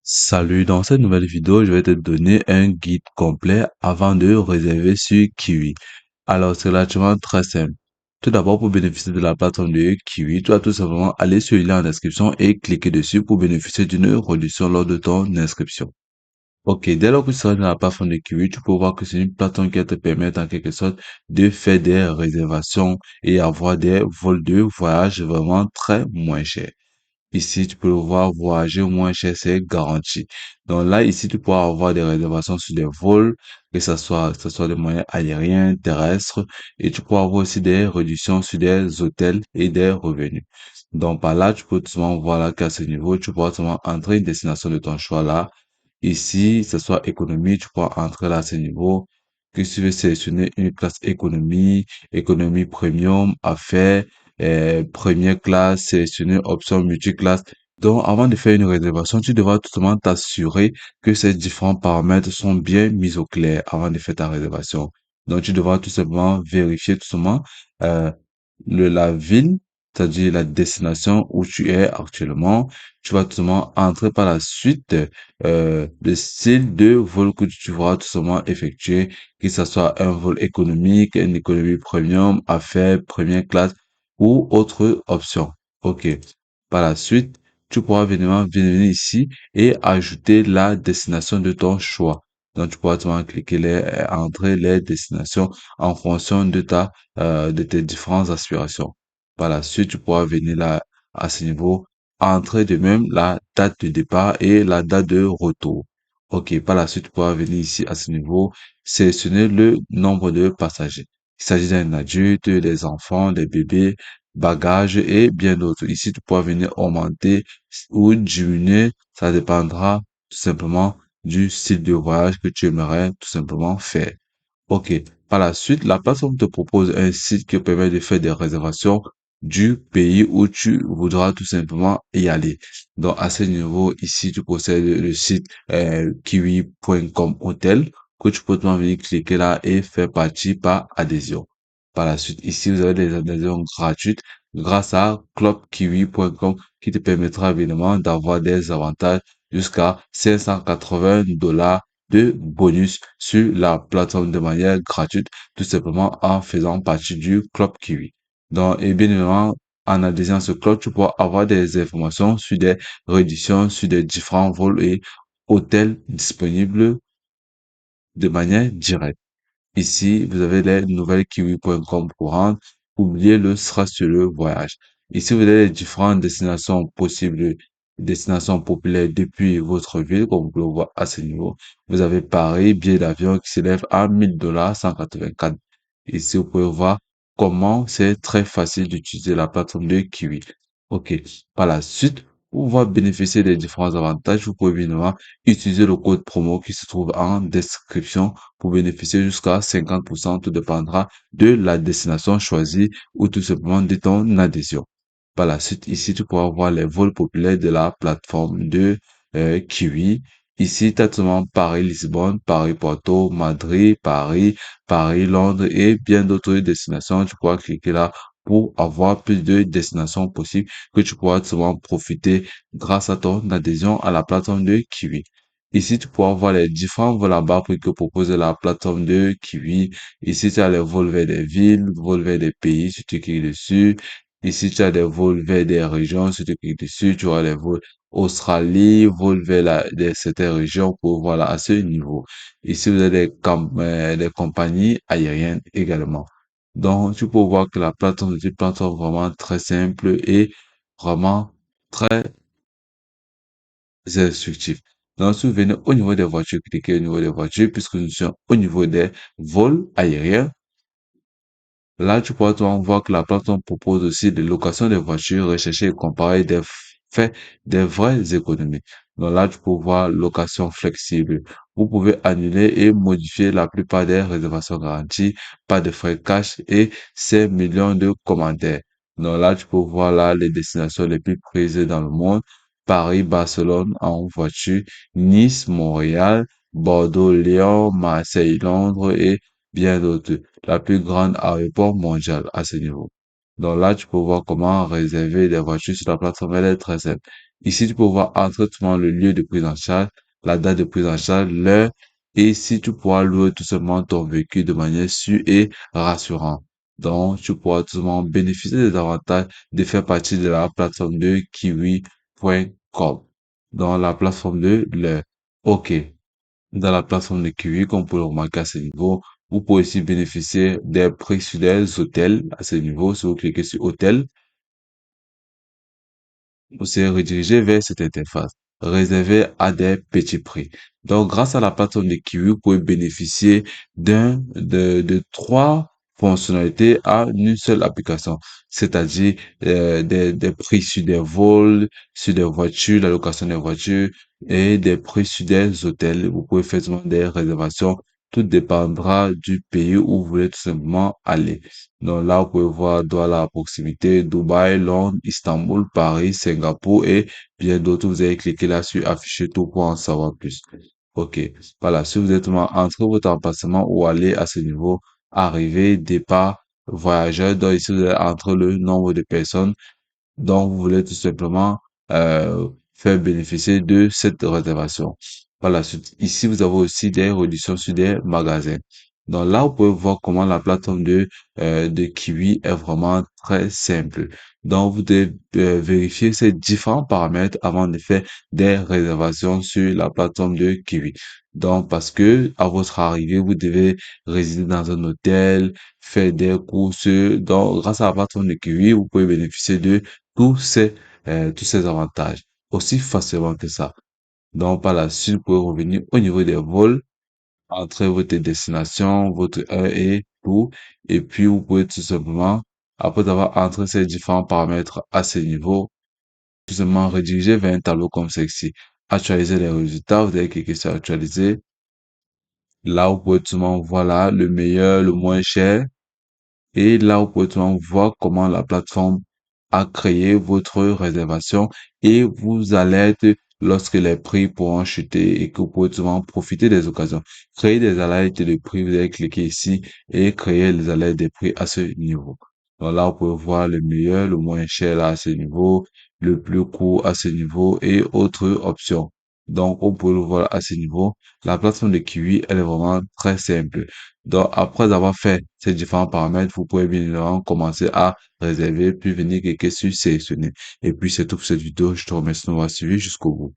Salut, dans cette nouvelle vidéo, je vais te donner un guide complet avant de réserver sur Kiwi. Alors, c'est relativement très simple. Tout d'abord, pour bénéficier de la plateforme de Kiwi, tu vas tout simplement aller sur le lien en description et cliquer dessus pour bénéficier d'une réduction lors de ton inscription. Ok, dès lors que tu seras dans la plateforme de Kiwi, tu peux voir que c'est une plateforme qui va te permettre en quelque sorte de faire des réservations et avoir des vols de voyage vraiment très moins chers. Ici, tu peux le voir, voyager moins cher, c'est garanti. Donc là, ici, tu pourras avoir des réservations sur des vols, que ce soit des moyens aériens, terrestres, et tu pourras avoir aussi des réductions sur des hôtels et des revenus. Donc par là, tu peux tout simplement voir là qu'à ce niveau, tu pourras tout simplement entrer une destination de ton choix là. Ici, que ce soit économie, tu pourras entrer là à ce niveau. Que si tu veux sélectionner une classe économie, économie premium, affaires, première classe, sélectionner option multiclasse. Donc, avant de faire une réservation, tu devras tout simplement t'assurer que ces différents paramètres sont bien mis au clair avant de faire ta réservation. Donc, tu devras tout simplement vérifier tout simplement euh, la ville, c'est-à-dire la destination où tu es actuellement. Tu vas tout simplement entrer par la suite le style de vol que tu vas tout simplement effectuer, que ce soit un vol économique, une économie premium, affaires, première classe ou autre option. OK. Par la suite, tu pourras venir ici et ajouter la destination de ton choix. Donc, tu pourras tout cliquer entrer les destinations en fonction de tes différentes aspirations. Par la suite, tu pourras venir là, à ce niveau, entrer de même la date de départ et la date de retour. OK. Par la suite, tu pourras venir ici à ce niveau, sélectionner le nombre de passagers. Il s'agit d'un adulte, des enfants, des bébés, bagages et bien d'autres. Ici, tu pourras venir augmenter ou diminuer. Ça dépendra tout simplement du style de voyage que tu aimerais tout simplement faire. OK. Par la suite, la plateforme te propose un site qui permet de faire des réservations du pays où tu voudras tout simplement y aller. Donc, à ce niveau, ici, tu possèdes le site kiwi.com Hotel que tu peux tout venir cliquer là et faire partie par adhésion. Par la suite, ici, vous avez des adhésions gratuites grâce à clubkiwi.com qui te permettra évidemment d'avoir des avantages jusqu'à 580 $ de bonus sur la plateforme de manière gratuite, tout simplement en faisant partie du Club Kiwi. Donc, et bien évidemment, en adhérant à ce club, tu pourras avoir des informations sur des réductions, sur des différents vols et hôtels disponibles de manière directe. Ici, vous avez les nouvelles kiwi.com courantes. Oubliez le stress sur le voyage. Ici, vous avez les différentes destinations possibles, destinations populaires depuis votre ville, comme vous pouvez le voir à ce niveau. Vous avez Paris, billet d'avion qui s'élève à 1000 $ 184. Ici, vous pouvez voir comment c'est très facile d'utiliser la plateforme de Kiwi. OK. Par la suite, pour pouvoir bénéficier des différents avantages, vous pouvez évidemment utiliser le code promo qui se trouve en description pour bénéficier jusqu'à 50%, tout dépendra de la destination choisie ou tout simplement de ton adhésion. Par la suite, ici, tu pourras voir les vols populaires de la plateforme de Kiwi. Ici, tu as seulement Paris-Lisbonne, Paris-Porto, Madrid, Paris, Paris-Londres et bien d'autres destinations. Tu pourras cliquer là pour avoir plus de destinations possibles que tu pourras seulement profiter grâce à ton adhésion à la plateforme de Kiwi. Ici, tu pourras voir les différents vols à bas prix que propose la plateforme de Kiwi. Ici, tu as les vols vers des villes, vols vers des pays, si tu cliques dessus. Ici, tu as des vols vers des régions, si tu cliques dessus, tu auras les vols Australie, vols vers certaines régions pour voilà à ce niveau. Ici, vous avez des compagnies aériennes également. Donc, tu peux voir que la plateforme est une plateforme vraiment très simple et vraiment très instructif. Donc, si vous venez au niveau des voitures, cliquez au niveau des voitures, puisque nous sommes au niveau des vols aériens. Là, tu pourras donc voir que la plateforme propose aussi des locations de voitures, rechercher et comparer faits, des vraies économies. Donc là, tu peux voir location flexible. Vous pouvez annuler et modifier la plupart des réservations garanties, pas de frais cash et 5 millions de commentaires. Donc là, tu peux voir là les destinations les plus prisées dans le monde. Paris, Barcelone en voiture, Nice, Montréal, Bordeaux, Lyon, Marseille, Londres et bien d'autres, la plus grande aéroport mondial à ce niveau. Donc là, tu peux voir comment réserver des voitures sur la plateforme. Elle est très simple. Ici, tu peux voir entre tout simplement le lieu de prise en charge, la date de prise en charge, l'heure, et si tu pourras louer tout simplement ton véhicule de manière sûre et rassurante. Donc, tu pourras tout simplement bénéficier des avantages de faire partie de la plateforme de kiwi.com. Dans la plateforme de l'heure. OK. Dans la plateforme de Kiwi, comme vous pouvez le remarquer à ce niveau, vous pouvez aussi bénéficier des prix sur des hôtels à ce niveau. Si vous cliquez sur hôtel, vous serez redirigé vers cette interface réservée à des petits prix. Donc, grâce à la plateforme de Kiwi, vous pouvez bénéficier de trois fonctionnalités à une seule application, c'est-à-dire des prix sur des vols, sur des voitures, la location des voitures et des prix sur des hôtels. Vous pouvez faire seulement des réservations. Tout dépendra du pays où vous voulez tout simplement aller. Donc là, vous pouvez voir Douala à proximité, Dubaï, Londres, Istanbul, Paris, Singapour et bien d'autres. Vous allez cliquer là sur afficher tout pour en savoir plus. OK. Voilà. Si vous êtes entre votre emplacement ou aller à ce niveau, arrivée, départ, voyageur, donc ici vous êtes entre le nombre de personnes donc, vous voulez tout simplement faire bénéficier de cette réservation. Par la suite, ici, vous avez aussi des réductions sur des magasins. Donc là, vous pouvez voir comment la plateforme de Kiwi est vraiment très simple. Donc, vous devez vérifier ces différents paramètres avant de faire des réservations sur la plateforme de Kiwi. Donc, parce que à votre arrivée, vous devez résider dans un hôtel, faire des courses. Donc, grâce à la plateforme de Kiwi, vous pouvez bénéficier de tous ces avantages aussi facilement que ça. Donc, par la suite, vous pouvez revenir au niveau des vols, entrer votre destination, votre heure et tout. Et puis, vous pouvez tout simplement, après avoir entré ces différents paramètres à ce niveau, tout simplement rediriger vers un tableau comme ceci. Actualiser les résultats, vous allez cliquer sur actualiser. Là, vous pouvez tout simplement voir là, le meilleur, le moins cher. Et là, vous pouvez tout simplement voir comment la plateforme a créé votre réservation et vous alerte lorsque les prix pourront chuter et que vous pouvez tout simplement profiter des occasions. Créer des alertes de prix, vous allez cliquer ici et créer les alertes des prix à ce niveau. Donc là, vous pouvez voir le meilleur, le moins cher là à ce niveau, le plus court à ce niveau et autres options. Donc, on peut le voir à ce niveau. La plateforme de Kiwi, elle est vraiment très simple. Donc, après avoir fait ces différents paramètres, vous pouvez bien évidemment commencer à réserver, puis venir cliquer sur sélectionner. Et puis, c'est tout pour cette vidéo. Je te remercie de m'avoir suivi jusqu'au bout.